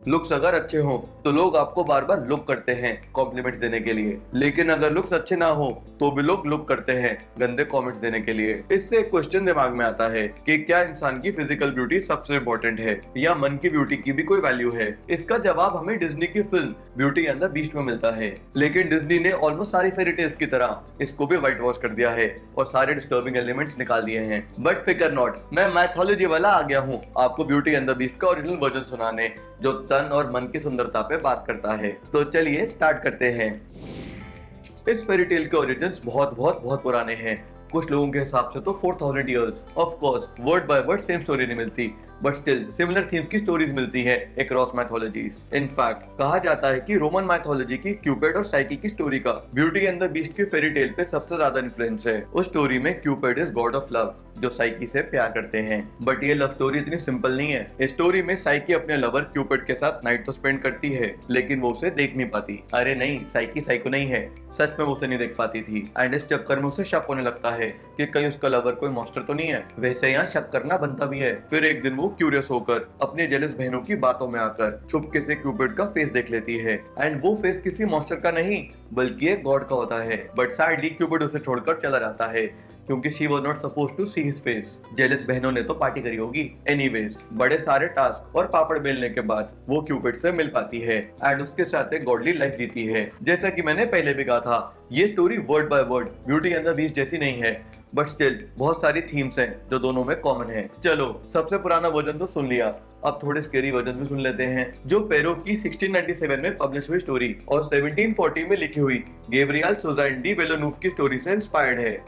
Looks अगर अच्छे हों तो लोग आपको बार बार लुक करते हैं कॉम्प्लीमेंट देने के लिए, लेकिन अगर लुक्स अच्छे ना हो तो भी लोग लुक करते हैं गंदे कमेंट्स देने के लिए। इससे एक क्वेश्चन दिमाग में आता है कि क्या इंसान की फिजिकल ब्यूटी सबसे इम्पोर्टेंट है या मन की ब्यूटी की भी कोई वैल्यू है। इसका जवाब हमें डिज्नी की film beauty and the beast में मिलता है, लेकिन डिज्नी ने ऑलमोस्ट सारी फेरी टेल्स की तरह इसको भी व्हाइट वॉश कर दिया है और सारे डिस्टर्बिंग एलिमेंट्स निकाल दिए हैं। बट फिकर नॉट, मैं मैथोलॉजी वाला आ गया हूँ आपको ब्यूटी एंड द बीस्ट का ओरिजिनल वर्जन सुनाने, जो तन और मन की सुंदरता पे बात करता है। तो चलिए स्टार्ट करते हैं। इस फेरी टेल के ओरिजिन्स बहुत बहुत बहुत पुराने हैं। कुछ लोगों के हिसाब से तो 4000 years. Of course word by word same story नहीं मिलती, बट स्टिल सिमिलर थीम की स्टोरीज मिलती है अक्रॉस मैथोलॉजीज। इनफैक्ट कहा जाता है कि रोमन मैथोलॉजी की क्यूपिड और साइकी की स्टोरी का ब्यूटी एंड द बीस्ट की फेरी टेल पे सबसे ज्यादा इन्फ्लुएंस है। उस स्टोरी में Cupid is God of love, जो साइकी से प्यार करते हैं। बट ये लव स्टोरी इतनी सिंपल नहीं है। इस स्टोरी में साइकी अपने लवर क्यूपिड के साथ नाइट तो स्पेंड करती है, लेकिन वो उसे देख नहीं पाती। अरे नहीं, साइकी साइको नहीं है, सच में वो उसे नहीं देख पाती थी। एंड इस चक्कर में उसे शक होने लगता है कि कहीं उसका लवर कोई मॉन्स्टर तो नहीं है। वैसे यहाँ शक करना बनता भी है। फिर एक दिन वो क्यूरियस होकर अपने जेलस बहनों की बातों में आकर चुपके से क्यूपिड का फेस देख लेती है। एंड वो फेस किसी मॉन्स्टर का नहीं बल्कि एक गॉड का होता है। बट सैडली क्यूपिड उसे छोड़कर चला जाता है क्योंकि she was not suppose to see his face. Jealous बहनों ने तो पार्टी करी होगी। एनीवेज, बड़े सारे टास्क और पापड़ बेलने के बाद वो क्यूपिड से मिल पाती है एंड उसके साथ एक गॉडली लाइफ जीती है। जैसा कि मैंने पहले भी कहा था, ये story word by word beauty and the beast जैसी नहीं है, बट स्टिल बहुत सारी थीम्स हैं जो दोनों में कॉमन है। चलो, सबसे पुराना वर्जन तो सुन लिया, अब थोड़े स्केरी वर्जन भी सुन लेते हैं, जो पेरो की 1697 में पब्लिश हुई स्टोरी और 1740 में लिखी हुई गैब्रियल सुजाइन डी विलेनूव की स्टोरी से इंस्पायर्ड है।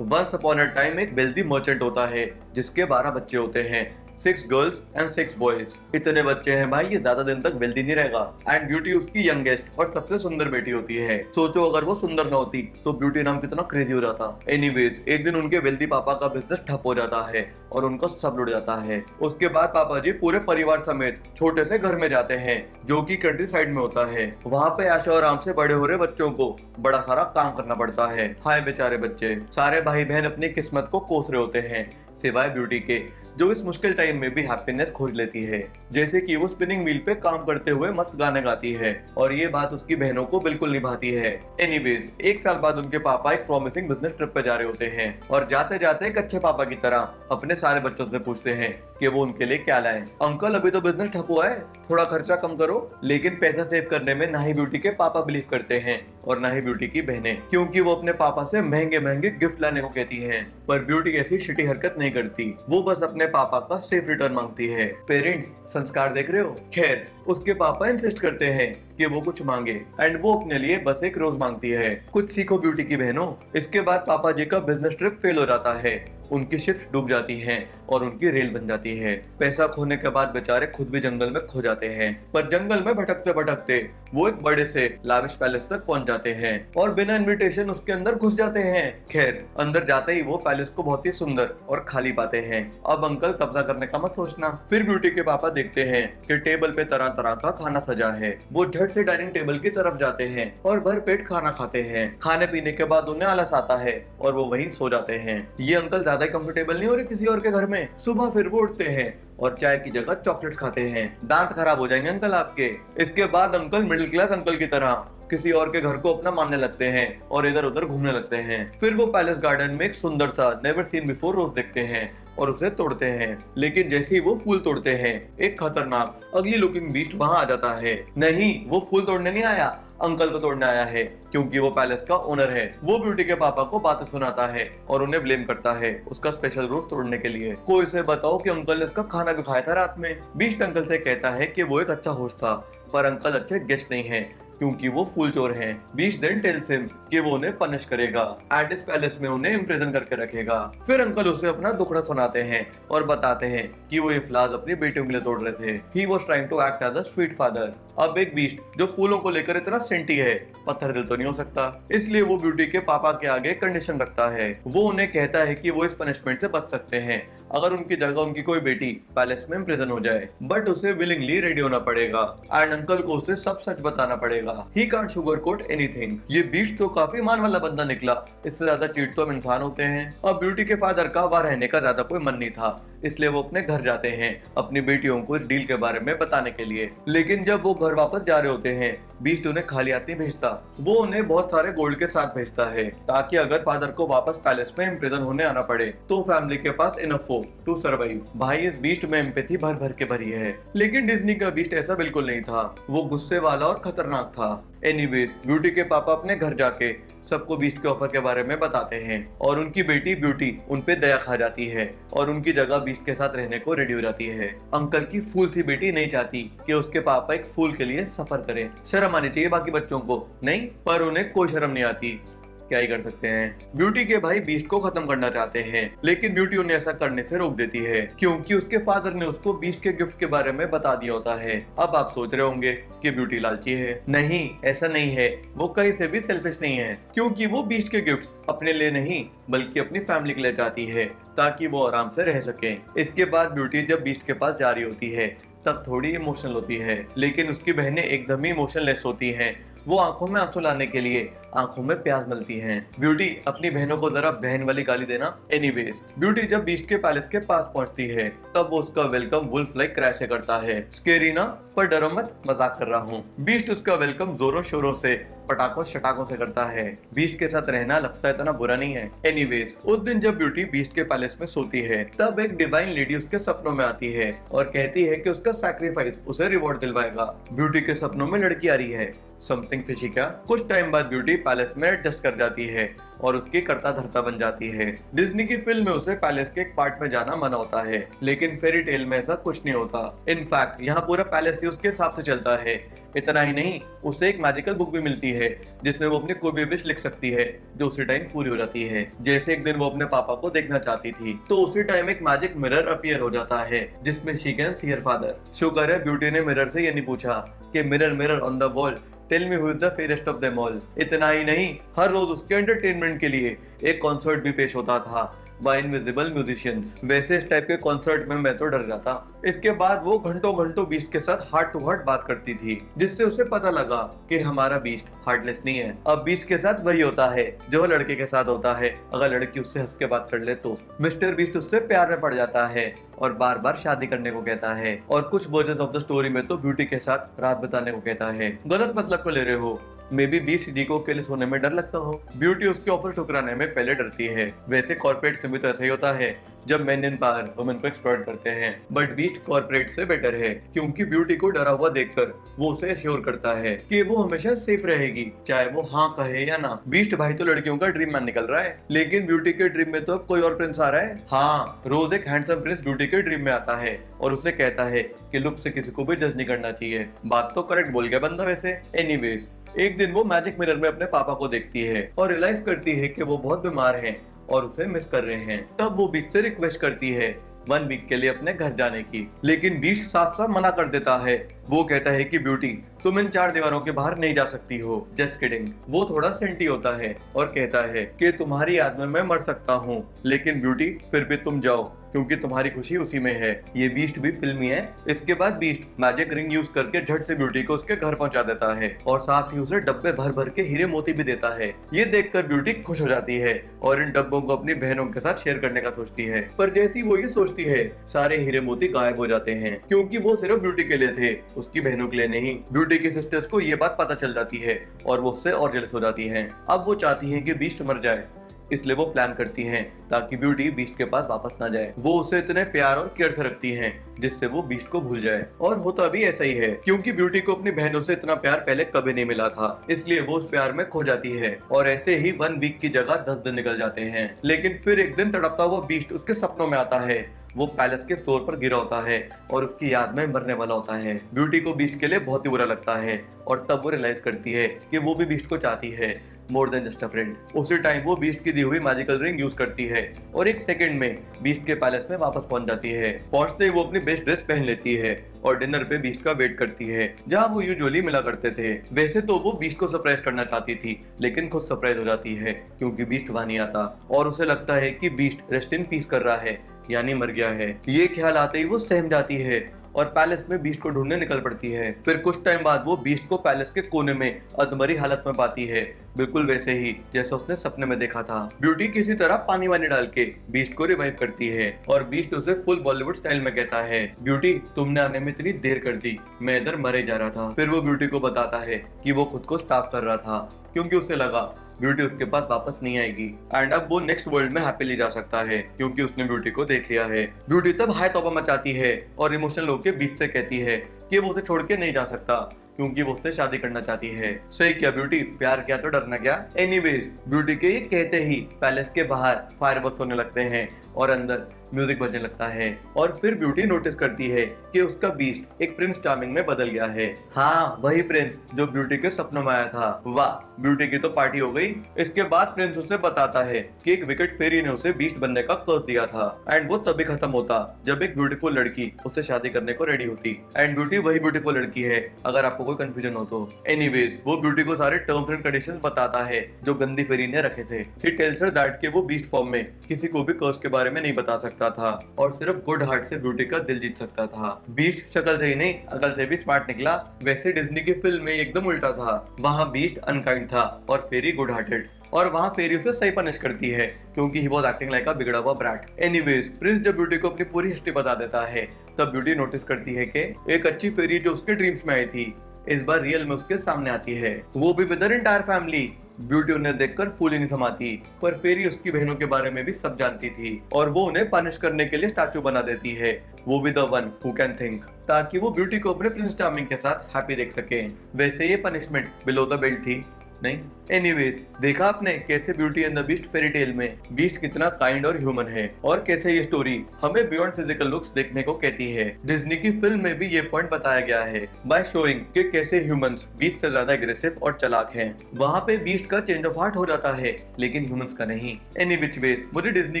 वंस अपॉन अ टाइम एक वेल्दी मर्चेंट होता है जिसके 12 बच्चे होते हैं, 6 गर्ल्स एंड 6 बॉयज। इतने बच्चे हैं भाई, ये ज्यादा दिन तक वेल्दी नहीं रहेगा। एंड ब्यूटी उसकी यंगेस्ट और सबसे सुंदर बेटी होती है। सोचो अगर वो सुंदर न होती तो ब्यूटी नाम कितना क्रेजी हो जाता। एनीवेज, एक दिन उनके वेल्दी पापा का बिजनेस ठप हो जाता है और उनका सब लुट जाता है। उसके बाद पापा जी पूरे परिवार समेत छोटे से घर में जाते हैं जो कि कंट्री साइड में होता है। वहाँ पे ऐशो आराम से बड़े हो रहे बच्चों को बड़ा सारा काम करना पड़ता है। हाय बेचारे बच्चे, सारे भाई बहन अपनी किस्मत को कोस रहे होते हैं सिवाय ब्यूटी के, जो इस मुश्किल टाइम में भी हैप्पीनेस खोज लेती है। जैसे कि वो स्पिनिंग व्हील पे काम करते हुए मस्त गाने गाती है और ये बात उसकी बहनों को बिल्कुल निभाती है। एनीवेज, एक साल बाद उनके पापा एक प्रॉमिसिंग बिजनेस ट्रिप पे जा रहे होते हैं और जाते जाते एक अच्छे पापा की तरह अपने सारे बच्चों से पूछते हैं कि वो उनके लिए क्या लाएं। अंकल, अभी तो बिजनेस ठप हुआ है, थोड़ा खर्चा कम करो। लेकिन पैसा सेव करने में ना ही ब्यूटी के पापा बिलीव करते हैं और ना ही ब्यूटी की बहनें, क्योंकि वो अपने पापा से महंगे महंगे गिफ्ट लाने को कहती हैं। पर ब्यूटी ऐसी शिटी हरकत नहीं करती, वो बस अपने पापा का सेफ रिटर्न मांगती है। पेरेंट संस्कार देख रहे हो। खैर, उसके पापा इंसिस्ट करते हैं कि वो कुछ मांगे एंड वो अपने लिए बस एक रोज मांगती है। कुछ सीखो ब्यूटी की बहनों। इसके बाद पापा जी का बिजनेस ट्रिप फेल हो जाता है, उनकी शिप्स डूब जाती हैं और उनकी रेल बन जाती है। पैसा खोने के बाद बेचारे खुद भी जंगल में खो जाते हैं। पर जंगल में भटकते भटकते वो एक बड़े से लाविश पैलेस तक पहुंच जाते हैं और बिना इनविटेशन उसके अंदर घुस जाते हैं। खैर, अंदर जाते ही वो पैलेस को बहुत ही सुंदर और खाली पाते हैं। अब अंकल, कब्जा करने का मत सोचना। फिर ब्यूटी के पापा देखते हैं कि टेबल पे तरह तरह का खाना सजा है। वो झट से डाइनिंग टेबल की तरफ जाते हैं और भर पेट खाना खाते हैं। खाने पीने के बाद उन्हें आलस आता है और वो वहीं सो जाते हैं। ये अंकल ज्यादा कंफर्टेबल नहीं हो रहे किसी और के घर में। सुबह फिर वो उठते हैं और चाय की जगह चॉकलेट खाते हैं। दांत खराब हो जाएंगे अंकल आपके। इसके बाद अंकल मिडिल क्लास अंकल की तरह किसी और के घर को अपना मानने लगते हैं और इधर उधर घूमने लगते हैं। फिर वो पैलेस गार्डन में एक सुंदर सा नेवर सीन बिफोर रोज देखते हैं और उसे तोड़ते हैं। लेकिन जैसे ही वो फूल तोड़ते हैं, एक खतरनाक अगली लुकिंग बीस्ट वहां आ जाता है। नहीं, वो फूल तोड़ने नहीं आया, अंकल को तोड़ने आया है, क्योंकि वो पैलेस का ओनर है। वो ब्यूटी के पापा को बातें सुनाता है और उन्हें ब्लेम करता है उसका स्पेशल रोज तोड़ने के लिए। कोई से बताओ कि अंकल ने उसका खाना भी खाया था रात में। बीस्ट अंकल से कहता है कि वो एक अच्छा होस्ट था, पर अंकल अच्छे गेस्ट नहीं है क्योंकि वो फूल चोर हैं। बीस्ट देन टेल्स हिम कि वो उन्हें पनिश करेगा, एडिस पैलेस में उन्हें इम्प्रिजन करके रखेगा। फिर अंकल उसे अपना दुखड़ा सुनाते हैं और बताते हैं कि वो ये फ्लावर्स अपनी बेटियों के लिए तोड़ रहे थे। He was trying to act as a sweet father. अब एक बीस्ट जो फूलों को लेकर इतना सेंटी है, पत्थर दिल तो नहीं हो सकता, इसलिए वो ब्यूटी के पापा के आगे कंडीशन रखता है। वो उन्हें कहता है कि वो इस पनिशमेंट से बच सकते हैं अगर उनकी जगह उनकी कोई बेटी पैलेस में इम्प्रिजन हो जाए, बट उसे विलिंगली रेडी होना पड़ेगा एंड अंकल को उसे सब सच बताना पड़ेगा। He can't sugar coat anything. ये बीस्ट तो काफी मान वाला बंदा निकला, इससे ज्यादा चीट तो हम इंसान होते हैं। अब ब्यूटी के फादर का वहां रहने का ज्यादा कोई मन नहीं था, इसलिए वो अपने घर जाते हैं अपनी बेटियों को इस डील के बारे में बताने के लिए। लेकिन जब वो घर वापस जा रहे होते हैं, बीस्ट उन्हें खाली हाथ नहीं भेजता, वो उन्हें बहुत सारे गोल्ड के साथ भेजता है ताकि अगर फादर को वापस पैलेस में इम्प्रिजन होने आना पड़े तो फैमिली के पास इनफ हो टू सर्वाइव। भाई इस बीस्ट में एम्पैथी भर भर के भरी है, लेकिन डिज्नी का बीस्ट ऐसा बिल्कुल नहीं था। वो गुस्से वाला और खतरनाक था। एनीवेज, ब्यूटी के पापा अपने घर जाके सबको बीस्ट के ऑफर के बारे में बताते हैं और उनकी बेटी ब्यूटी उन पे दया खा जाती है और उनकी जगह बीस्ट के साथ रहने को रेडी हो जाती है। अंकल की फूल सी बेटी नहीं चाहती कि उसके पापा एक फूल के लिए सफर करें। शर्म आनी चाहिए बाकी बच्चों को, नहीं, पर उन्हें कोई शर्म नहीं आती। क्या ही कर सकते हैं। ब्यूटी के भाई बीस्ट को खत्म करना चाहते हैं, लेकिन ब्यूटी उन्हें ऐसा करने से रोक देती है क्योंकि उसके फादर ने उसको बीस्ट के गिफ्ट के बारे में बता दिया होता है। अब आप सोच रहे होंगे कि ब्यूटी लालची है। नहीं, ऐसा नहीं है। वो कहीं से भी सेल्फिश नहीं है, क्योंकि वो बीस्ट के गिफ्ट अपने लिए नहीं बल्कि अपनी फैमिली के लिए चाहती है ताकि वो आराम से रह सके। इसके बाद ब्यूटी जब बीस्ट के पास जा रही होती है तब थोड़ी इमोशनल होती है, लेकिन उसकी बहनें एकदम ही इमोशनलेस होती हैं। वो आंखों में आंसू लाने के लिए आंखों में प्यास मलती हैं। ब्यूटी अपनी बहनों को जरा बहन वाली गाली देना। एनीवेज, ब्यूटी जब बीस्ट के पैलेस के पास पहुंचती है तब वो उसका वेलकम वुल्फ लाइक क्रैश से करता है। स्केरी ना, पर डरो मत, मजाक कर रहा हूँ। बीस्ट उसका वेलकम जोरों शोरों से पटाखों शटाखों से करता है। बीस्ट के साथ रहना लगता है इतना बुरा नहीं है। एनीवेज, उस दिन जब ब्यूटी बीस्ट के पैलेस में सोती है तब एक डिवाइन लेडी उसके सपनों में आती है और कहती है कि उसका सैक्रिफाइस उसे रिवॉर्ड दिलवाएगा। ब्यूटी के सपनों में लड़की आ रही है। समथिंग फिशी क्या। कुछ टाइम बाद ब्यूटी पैलेस में एडजस्ट कर जाती है और उसकी करता धरता बन जाती है। डिज्नी की फिल्म में उसे पैलेस के एक पार्ट में जाना मना होता है, लेकिन फेरी टेल में ऐसा कुछ नहीं होता। इनफैक्ट यहाँ पूरा पैलेस ही उसके हिसाब से चलता है। इतना ही नहीं, उसे एक मैजिकल बुक भी मिलती है जिसमें वो अपनी कोई भी विश लिख सकती है जो उसी टाइम पूरी हो जाती है। जैसे एक दिन वो अपने पापा को देखना चाहती थी तो उसी टाइम एक मैजिक मिरर अपीयर हो जाता है जिसमें she can see her father. शुक्र है ब्यूटी ने मिरर से ये नहीं पूछा कि mirror mirror on the wall tell me who is the fairest of them all. इतना ही नहीं, हर रोज उसके एंटरटेनमेंट के लिए एक कॉन्सर्ट भी पेश होता था बाय इनविजिबल म्यूजिशियंस। वैसे इस टाइप के कॉन्सर्ट में मैं तो डर जाता। इसके बाद वो घंटों घंटों बीस्ट के साथ हार्ट टू हार्ट बात करती थी, जिससे उसे पता लगा कि हमारा बीस्ट हार्टलेस नहीं है। अब बीस्ट के साथ वही होता है जो लड़के के साथ होता है। अगर लड़की उससे हंस के बात कर ले तो मिस्टर बीस्ट उससे प्यार में पड़ जाता है और बार बार शादी करने को कहता है। और कुछ वर्जन ऑफ द स्टोरी में तो ब्यूटी के साथ रात बिताने को कहता है। गलत मतलब को ले रहे हो। मे बी बीस्ट जी को अकेले सोने में डर लगता हो। ब्यूटी उसके ऑफर ठुकराने में पहले डरती है। वैसे कॉर्पोरेट में भी तो ऐसा ही होता है जब मेन इन पावर वुमेन को एक्सप्लॉइट करते हैं, बट बीस्ट कॉर्पोरेट से बेटर है क्योंकि ब्यूटी को डरा हुआ देखकर वो उसे एश्योर करता है कि वो हमेशा सेफ रहेगी चाहे वो हाँ कहे या ना। बीस्ट भाई तो लड़कियों का ड्रीम मैन निकल रहा है, लेकिन ब्यूटी के ड्रीम में तो अब कोई और प्रिंस आ रहा है। हाँ, रोज एक हैंडसम प्रिंस ब्यूटी के ड्रीम में आता है और उसे कहता है कि लुक से किसी को भी जज नहीं करना चाहिए। बात तो करेक्ट बोल गया बंदा वैसे। एनीवेज, एक दिन वो मैजिक मिरर में अपने पापा को देखती है और रियलाइज करती है कि वो बहुत बीमार हैं और उसे मिस कर रहे हैं। तब वो बीस्ट से रिक्वेस्ट करती है 1 वीक के लिए अपने घर जाने की, लेकिन बीस्ट साफ साफ मना कर देता है। वो कहता है कि ब्यूटी तुम इन 4 दीवारों के बाहर नहीं जा सकती हो। Just kidding. वो थोड़ा सेंटी होता है और कहता है कि तुम्हारी याद में मैं मर सकता हूँ, लेकिन ब्यूटी फिर भी तुम जाओ क्योंकि तुम्हारी खुशी उसी में है। ये बीस्ट भी फिल्मी है। इसके बाद बीस्ट मैजिक रिंग यूज करके झट से ब्यूटी को उसके घर पहुंचा देता है और साथ ही उसे डब्बे भर भर के हीरे मोती भी देता है। ये देखकर ब्यूटी खुश हो जाती है और इन डब्बों को अपनी बहनों के साथ शेयर करने का सोचती है। पर जैसी वो ये सोचती है सारे हीरे मोती गायब हो जाते हैं क्योंकि वो सिर्फ ब्यूटी के लिए थे, उसकी बहनों के लिए नहीं। ब्यूटी की सिस्टर्स को ये बात पता चल जाती है और वो उससे और जेलस हो जाती हैं। अब वो चाहती है कि बीस्ट मर जाए, इसलिए वो प्लान करती हैं ताकि ब्यूटी बीस्ट के पास वापस ना जाए। वो उसे इतने प्यार और केयर से रखती हैं जिससे वो बीस्ट को भूल जाए। और होता भी ऐसा ही है क्योंकि ब्यूटी को अपनी बहनों से इतना प्यार पहले कभी नहीं मिला था, इसलिए वो उस प्यार में खो जाती है और ऐसे ही 1 वीक की जगह 10 दिन निकल जाते हैं। लेकिन फिर एक दिन तड़पता हुआ बीस्ट उसके सपनों में आता है। वो पैलेस के फ्लोर पर गिरा होता है और उसकी याद में मरने वाला होता है। ब्यूटी को बीस्ट के लिए बहुत ही बुरा लगता है और तब वो रियलाइज करती है कि वो भी बीस्ट को चाहती है more than just a friend. उसी टाइम वो बीस्ट की दी हुई मैजिकल रिंग यूज करती है और एक सेकंड में बीस्ट के पैलेस में वापस पहुंच जाती है। पहुंचते ही वो अपनी बेस्ट ड्रेस पहन लेती है और डिनर पे बीस्ट का वेट करती है जहां वो यूजुअली मिला करते थे। वैसे तो वो बीस्ट को सरप्राइज करना चाहती थी, लेकिन खुद सरप्राइज हो जाती है क्योंकि बीस्ट वहां नहीं आता और उसे लगता है कि बीस्ट रेस्ट इन पीस कर रहा है, यानी मर गया है। ये ख्याल आते ही वो सहम जाती है और पैलेस में बीस्ट को ढूंढने निकल पड़ती है। फिर कुछ टाइम बाद वो बीस्ट को पैलेस के कोने में अधमरी हालत में पाती है, बिल्कुल वैसे ही जैसा उसने सपने में देखा था। ब्यूटी किसी तरह पानी वानी डाल के बीस्ट को रिवाइव करती है और बीस्ट उसे फुल बॉलीवुड स्टाइल में कहता है, ब्यूटी तुमने आने में इतनी देर कर दी, मैं इधर मरे जा रहा था। फिर वो ब्यूटी को बताता है कि वो खुद को स्टाफ कर रहा था क्योंकि उसे लगा ब्यूटी उसके पास वापस नहीं आएगी एंड अब वो नेक्स्ट वर्ल्ड में हैप्पीली जा सकता है क्योंकि उसने ब्यूटी को देख लिया है। ब्यूटी तब हाय तौबा मचाती है और इमोशनल होकर बीच से कहती है कि वो उसे छोड़ के नहीं जा सकता क्योंकि वो उससे शादी करना चाहती है। सही क्या ब्यूटी, प्यार किया तो डरना क्या। एनीवेज ब्यूटी के ये कहते ही पैलेस के बाहर फायरवर्क्स होने लगते हैं और अंदर म्यूजिक बजने लगता है और फिर ब्यूटी नोटिस करती है कि उसका बीस्ट एक प्रिंस चार्मिंग में बदल गया है। हाँ, वही प्रिंस जो ब्यूटी के सपनों में आया था। वाह, ब्यूटी की तो पार्टी हो गई। इसके बाद प्रिंस उसे बताता है कि एक विकेट फेरी ने उसे बीस्ट बनने का कर्ज दिया था एंड वो तभी खत्म होता जब एक ब्यूटीफुल लड़की उससे शादी करने को रेडी होती एंड ब्यूटी वही ब्यूटीफुल लड़की है, अगर आपको कोई कंफ्यूजन हो तो। एनीवेज वो ब्यूटी को सारे टर्म्स एंड कंडीशंस बताता है जो गंदी फेरी ने रखे थे। ही टेल्स हर दैट कि वो बीस्ट फॉर्म में किसी को भी कर्ज के बारे में नहीं बता सकता था और सिर्फ गुड हार्ट से ब्यूटी का दिल जीत सकता था। बीस्ट शक्ल से ही नहीं अकल से भी स्मार्ट निकला। वैसे डिज्नी की फिल्म में एकदम उल्टा था, वहाँ बीस्ट अनकाइंड था और फेरी गुड हार्टेड और वहाँ फेरी उसे सही पनिश करती है क्योंकि ही वाज एक्टिंग लाइक अ बिगड़ा हुआ ब्रैट। एनीवेज प्रिंस जब ब्यूटी को अपनी पूरी हिस्ट्री बता देता है तब ब्यूटी नोटिस करती है कि एक अच्छी फेरी जो उसके ड्रीम्स में आई थी इस बार रियल में उसके सामने आती है, वो भी विद एंटायर फैमिली। ब्यूटी उन्हें देखकर फूल ही नहीं थमाती, पर फेरी उसकी बहनों के बारे में भी सब जानती थी और वो उन्हें पनिश करने के लिए स्टैचू बना देती है, वो भी the one who can think, ताकि वो ब्यूटी को अपने प्रिंस चार्मिंग के साथ हैप्पी देख सके। वैसे ये पनिशमेंट बिलो द बेल्ट थी नहीं। एनीवेज देखा आपने कैसे beauty and the beast fairy tale में बीस्ट कितना काइंड और ह्यूमन है और कैसे ये स्टोरी हमें बियॉन्ड फिजिकल लुक्स देखने को कहती है। डिज्नी की फिल्म में भी ये पॉइंट बताया गया है बाय शोइंग कि कैसे ह्यूमंस बीस्ट से ज्यादा एग्रेसिव और चालाक हैं। वहाँ पे बीस्ट का चेंज ऑफ हार्ट हो जाता है लेकिन ह्यूमंस का नहीं। एनी विच वेज मुझे डिज्नी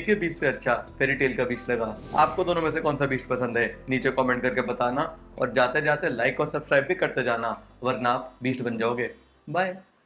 के बीस्ट से अच्छा फेरी टेल का बीस्ट लगा। आपको दोनों में से कौन सा बीस्ट पसंद है नीचे कॉमेंट करके बताना और जाते जाते लाइक और सब्सक्राइब भी करते जाना वरना आप बीस्ट बन जाओगे। बाय।